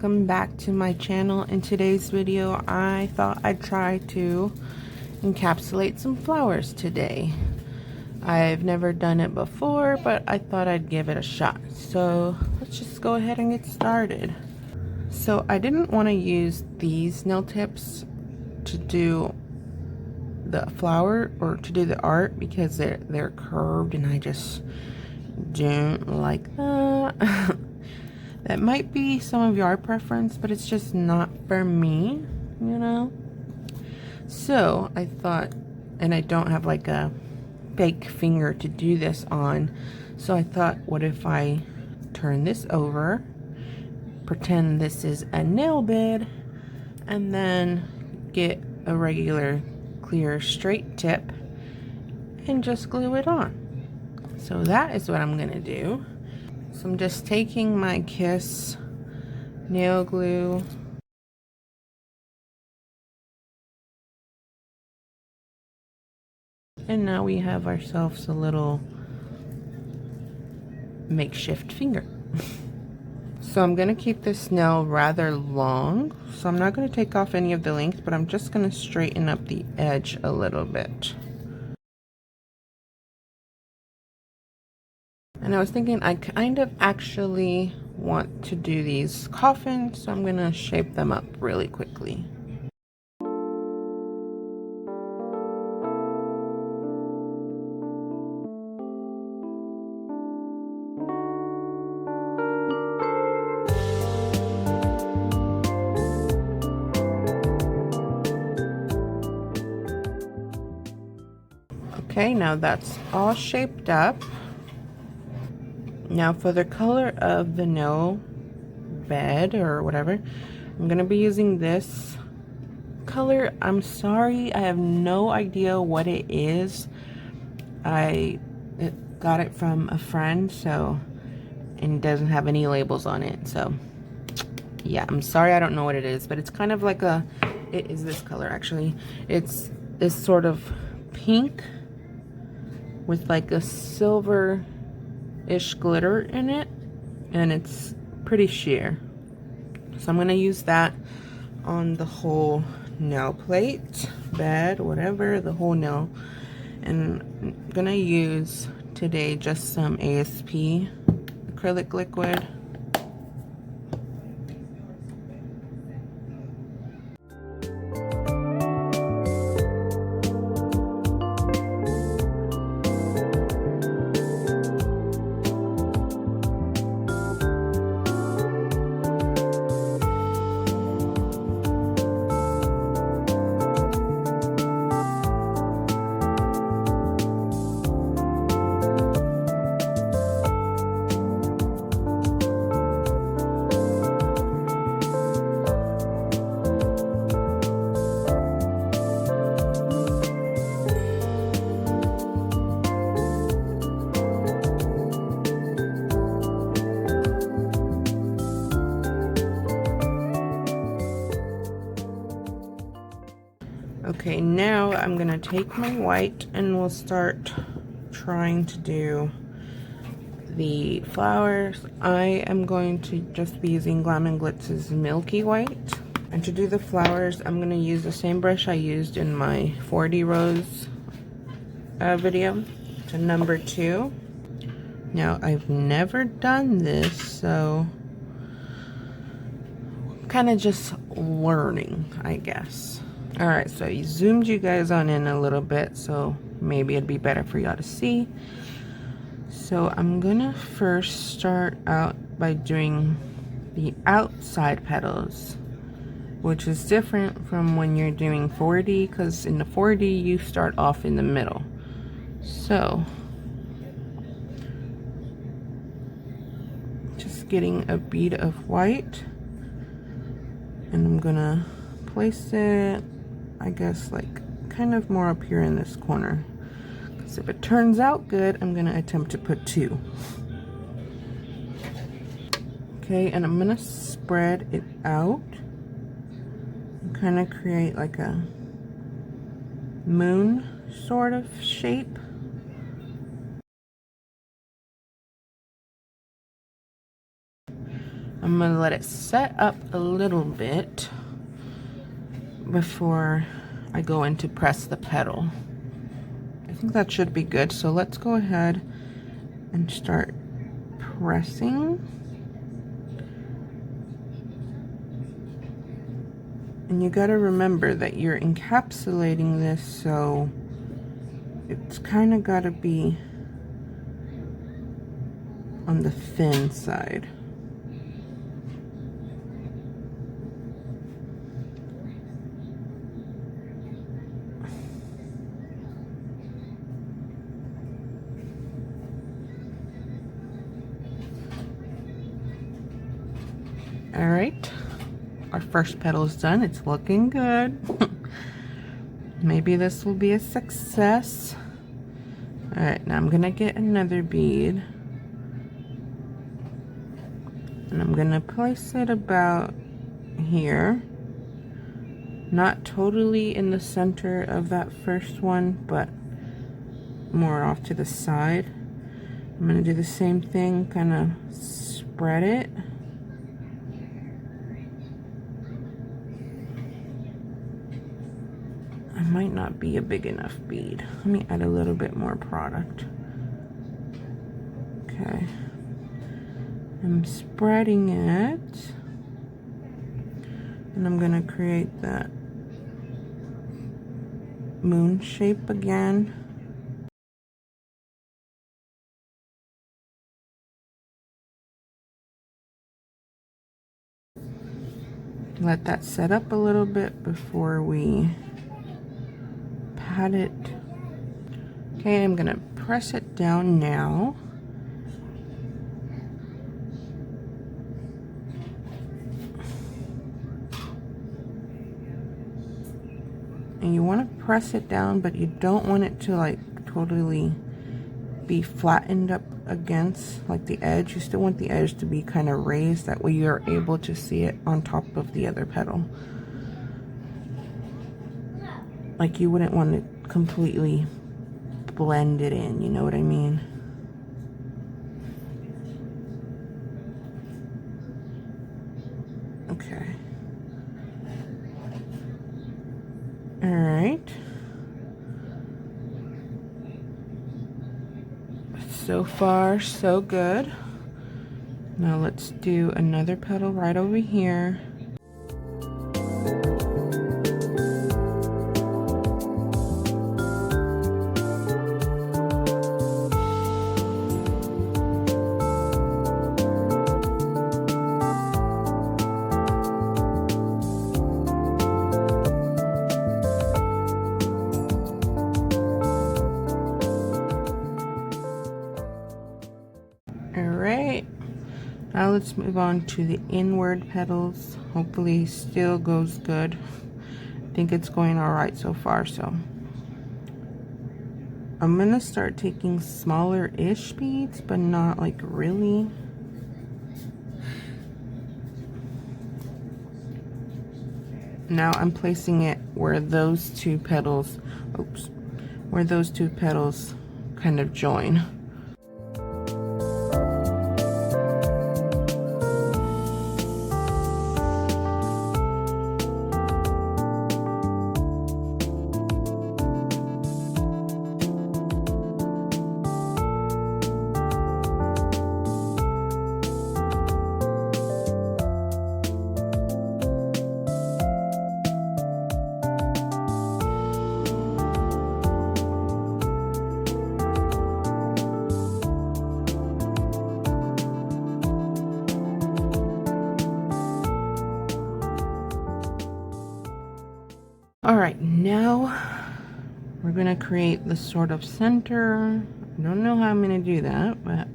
welcome back to my channel. In today's video, I thought I'd try to encapsulate some flowers today. I've never done it before, but I thought I'd give it a shot. So let's just go ahead and get started. So I didn't want to use these nail tips to do the flower or to do the art because they're curved and I just don't like that. That might be some of your preference, but it's just not for me, you know? So I thought, and I don't have like a fake finger to do this on, so I thought, what if I turn this over, pretend this is a nail bed, and then get a regular clear straight tip and just glue it on. So that is what I'm gonna do. So I'm just taking my Kiss nail glue and now we have ourselves a little makeshift finger. So I'm gonna keep this nail rather long, so I'm not gonna take off any of the length, but I'm just gonna straighten up the edge a little bit. And I was thinking I kind of actually want to do these coffins, so I'm gonna shape them up really quickly. Okay, now that's all shaped up. Now for the color of the nail bed or whatever, I'm gonna be using this color. I'm sorry, I have no idea what it is. I got it from a friend, so, and it doesn't have any labels on it, so yeah, I'm sorry, I don't know what it is, but it's kind of like a, it is this color actually. It's this sort of pink with like a silver-ish glitter in it, and it's pretty sheer. So I'm gonna use that on the whole nail plate, bed, whatever, the whole nail. And I'm gonna use today just some ASP acrylic liquid. Okay, now I'm gonna take my white and we'll start trying to do the flowers. I am going to just be using Glam & Glitz's Milky White. And to do the flowers, I'm gonna use the same brush I used in my 40 Rose video, to number 2. Now, I've never done this, so kind of just learning, I guess. All right, so I zoomed you guys on in a little bit, so maybe it'd be better for y'all to see. So I'm gonna first start out by doing the outside petals, which is different from when you're doing 4D, because in the 4D you start off in the middle. So just getting a bead of white, and I'm gonna place it, I guess, like kind of more up here in this corner, because if it turns out good, I'm gonna attempt to put 2. Okay, and I'm gonna spread it out and kind of create like a moon sort of shape. I'm I'm gonna let it set up a little bit before I go in to press the petal. I think that should be good. So let's go ahead and start pressing. And you got to remember that you're encapsulating this, so it's kind of got to be on the thin side. All right, our first petal is done. It's looking good. Maybe this will be a success. All right, now I'm gonna get another bead, and I'm gonna place it about here. Not totally in the center of that first one, but more off to the side. I'm gonna do the same thing, kind of spread it. I might not be a big enough bead. Let me add a little bit more product. Okay. I'm spreading it. And I'm gonna create that moon shape again. Let that set up a little bit before we pat it. Okay, I'm gonna press it down now. And you want to press it down, but you don't want it to like totally be flattened up against like the edge. You still want the edge to be kind of raised, that way you're able to see it on top of the other petal. Like you wouldn't want to completely blend it in, you know what I mean? Okay. All right. So far, so good. Now let's do another petal right over here. Alright, now let's move on to the inward petals. Hopefully still goes good. I think it's going alright so far, so I'm gonna start taking smaller-ish beads, but not like really. Now I'm placing it where those two petals, where those two petals kind of join. All right, now we're gonna create the sort of center. I don't know how I'm gonna do that, but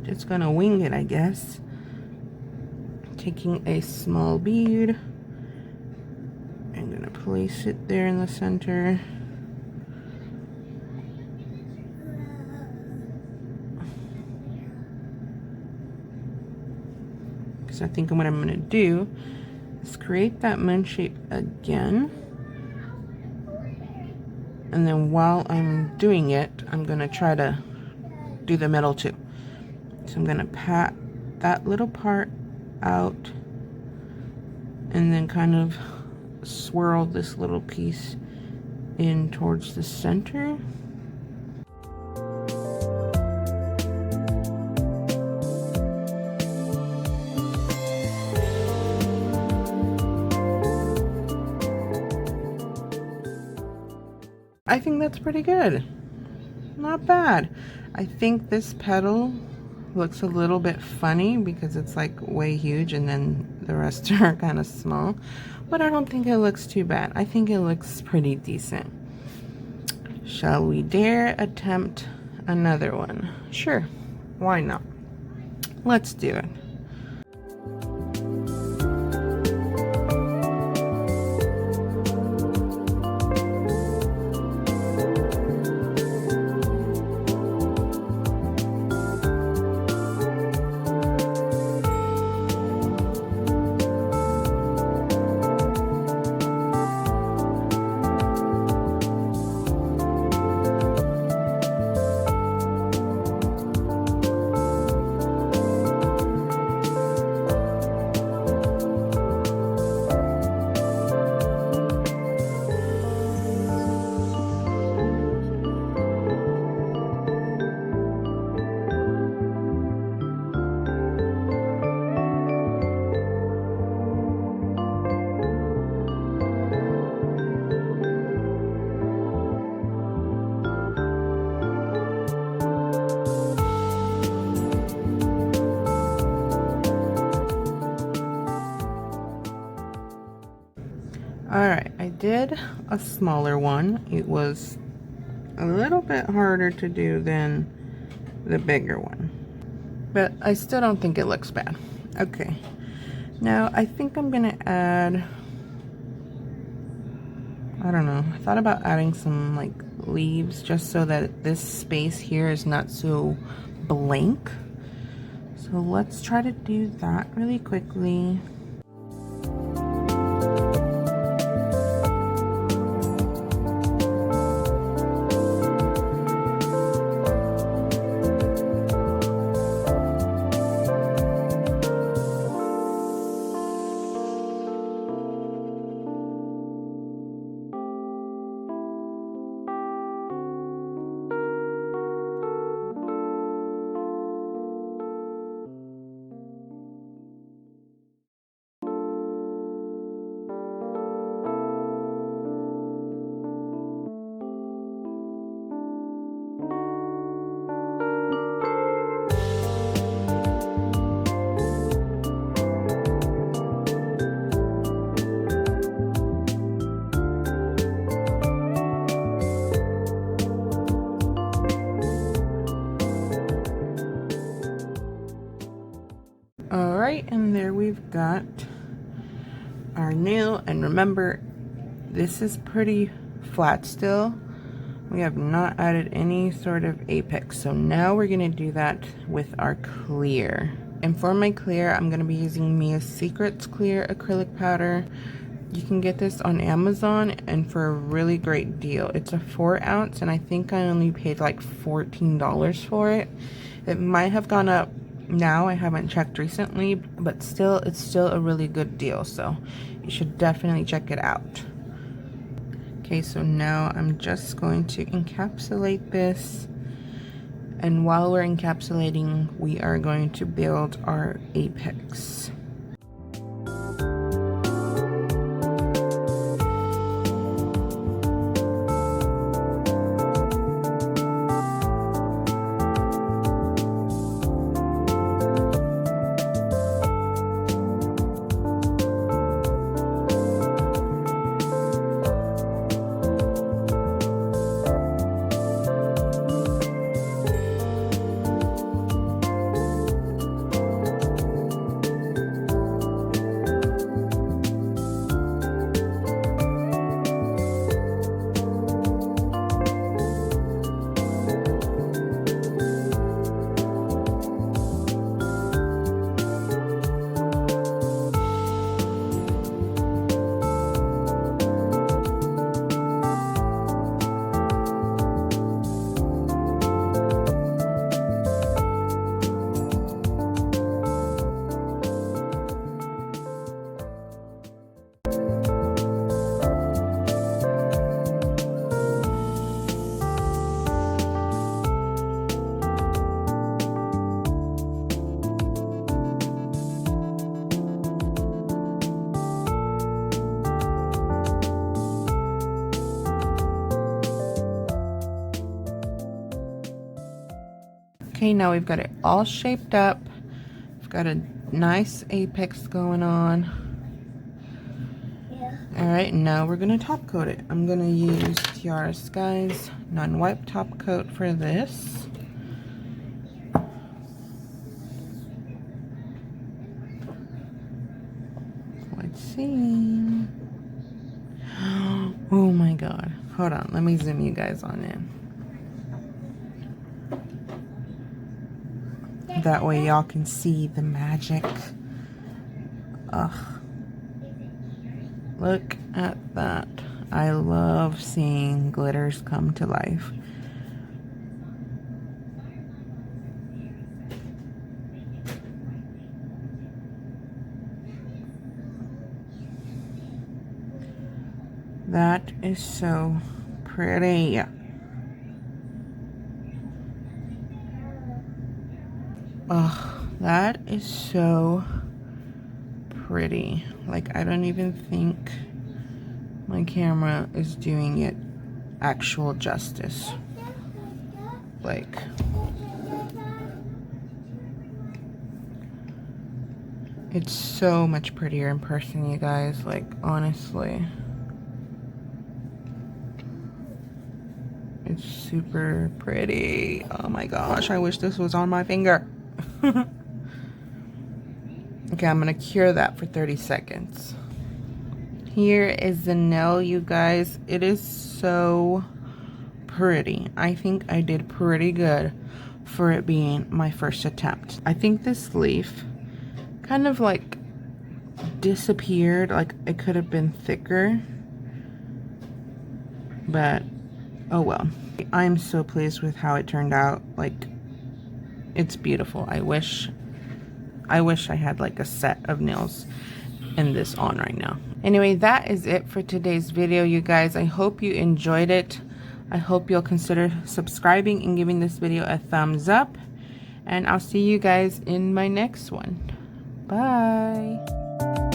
just gonna wing it, I guess. Taking a small bead, I'm gonna place it there in the center. Because I think what I'm gonna do is create that moon shape again. And then while I'm doing it, I'm gonna try to do the middle too. So I'm gonna pat that little part out and then kind of swirl this little piece in towards the center. I think that's pretty good. Not bad. I think this petal looks a little bit funny because it's like way huge and then the rest are kind of small, but I don't think it looks too bad. I think it looks pretty decent. Shall we dare attempt another one? Sure, why not? Let's do it. Alright, I did a smaller one. It was a little bit harder to do than the bigger one, but I still don't think it looks bad. Okay, now I think I'm gonna add, I don't know, I thought about adding some like leaves just so that this space here is not so blank. So let's try to do that really quickly. Alright, and there we've got our nail, and remember, this is pretty flat still. We have not added any sort of apex, so now we're going to do that with our clear. And for my clear, I'm going to be using Mia's Secrets clear acrylic powder. You can get this on Amazon and for a really great deal. It's a 4 ounce, and I think I only paid like $14 for it. It might have gone up now, I haven't checked recently, but still, it's still a really good deal, so you should definitely check it out. Okay, so now I'm just going to encapsulate this, and while we're encapsulating, we are going to build our apex. Okay, now we've got it all shaped up. We've got a nice apex going on. Yeah. Alright, now we're going to top coat it. I'm going to use Tiara Sky's non-wipe top coat for this. Let's see. Oh my god. Hold on, let me zoom you guys on in. That way y'all can see the magic. Ugh. Look at that. I love seeing glitters come to life. That is so pretty. Oh, that is so pretty. Like, I don't even think my camera is doing it actual justice. Like, it's so much prettier in person, you guys. Like, honestly. It's super pretty. Oh my gosh, I wish this was on my finger. Okay, I'm gonna cure that for 30 seconds. Here is the nail, you guys. It is so pretty. I think I did pretty good for it being my first attempt. I think this leaf kind of like disappeared. Like, it could have been thicker, but oh well. I'm so pleased with how it turned out. Like, it's beautiful. I wish I had like a set of nails and this on right now. Anyway, that is it for today's video, you guys. I hope you enjoyed it. I hope you'll consider subscribing and giving this video a thumbs up. And I'll see you guys in my next one. Bye.